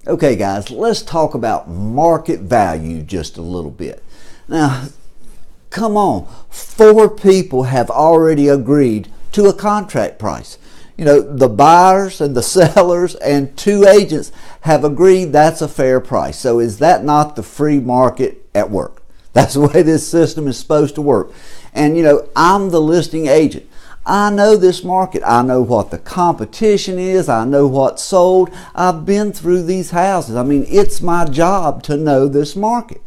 Okay guys, let's talk about market value just a little bit. Now, come on, 4 people have already agreed to a contract price. You know, the buyers and the sellers and 2 agents have agreed that's a fair price. So is that not the free market at work? That's the way this system is supposed to work. And you know, I'm the listing agent. I know this market. I know what the competition is. I know what's sold. I've been through these houses. I mean, it's my job to know this market.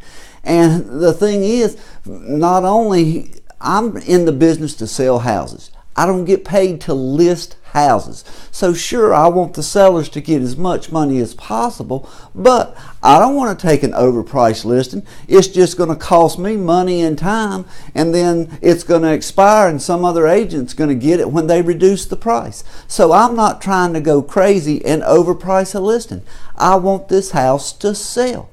And the thing is, not only I'm in the business to sell houses, I don't get paid to list houses. So sure, I want the sellers to get as much money as possible, but I don't want to take an overpriced listing. It's just going to cost me money and time, and then it's going to expire and some other agent's going to get it when they reduce the price. So I'm not trying to go crazy and overprice a listing. I want this house to sell.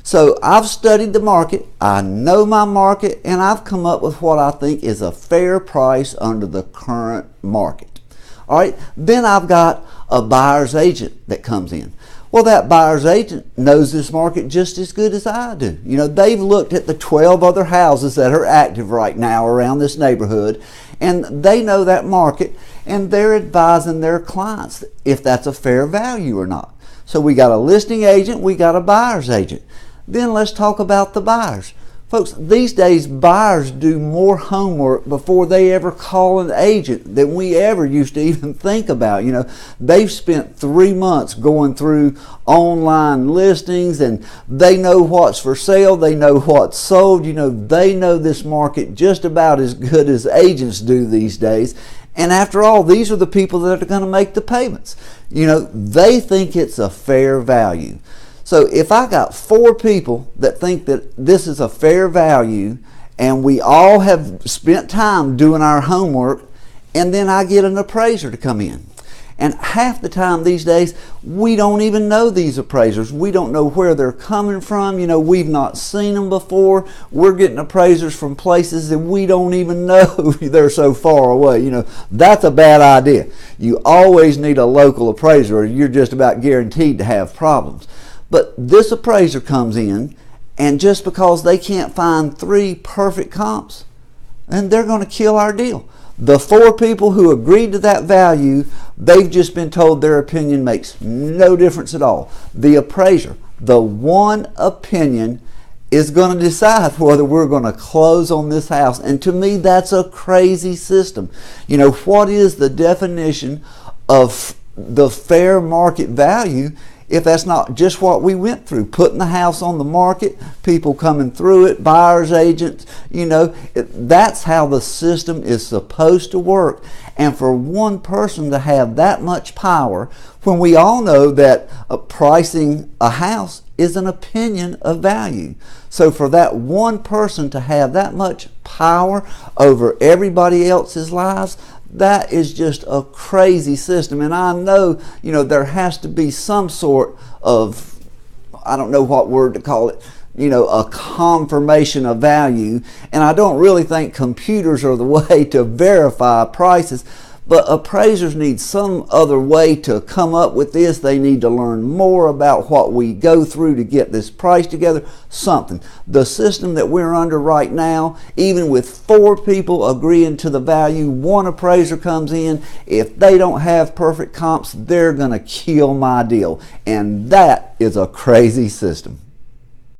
So I've studied the market, I know my market, and I've come up with what I think is a fair price under the current market. All right, then I've got a buyer's agent that comes in. Well, that buyer's agent knows this market just as good as I do. You know, they've looked at the 12 other houses that are active right now around this neighborhood, and they know that market, and they're advising their clients if that's a fair value or not. So we got a listing agent, we got a buyer's agent. Then let's talk about the buyers. Folks, these days buyers do more homework before they ever call an agent than we ever used to even think about. You know, they've spent 3 months going through online listings, and they know what's for sale, they know what's sold. You know, they know this market just about as good as agents do these days. And after all, these are the people that are going to make the payments. You know, they think it's a fair value. So if I got 4 people that think that this is a fair value, and we all have spent time doing our homework, and then I get an appraiser to come in. And half the time these days, we don't even know these appraisers. We don't know where they're coming from. You know, we've not seen them before. We're getting appraisers from places that we don't even know they're so far away. You know, that's a bad idea. You always need a local appraiser, or you're just about guaranteed to have problems. But this appraiser comes in, and just because they can't find 3 perfect comps, then they're going to kill our deal. The 4 people who agreed to that value, they've just been told their opinion makes no difference at all. The appraiser, the one opinion, is going to decide whether we're going to close on this house. And to me, that's a crazy system. You know, what is the definition of the fair market value if that's not just what we went through? Putting the house on the market, people coming through it, buyers, agents, you know, that's how the system is supposed to work. And for one person to have that much power, when we all know that pricing a house is an opinion of value. So for that one person to have that much power over everybody else's lives, that is just a crazy system. And I know, you know, there has to be some sort of, I don't know what word to call it, you know, a confirmation of value. And I don't really think computers are the way to verify prices. But appraisers need some other way to come up with this. They need to learn more about what we go through to get this price together. Something. The system that we're under right now, even with 4 people agreeing to the value, 1 appraiser comes in. If they don't have perfect comps, they're going to kill my deal. And that is a crazy system.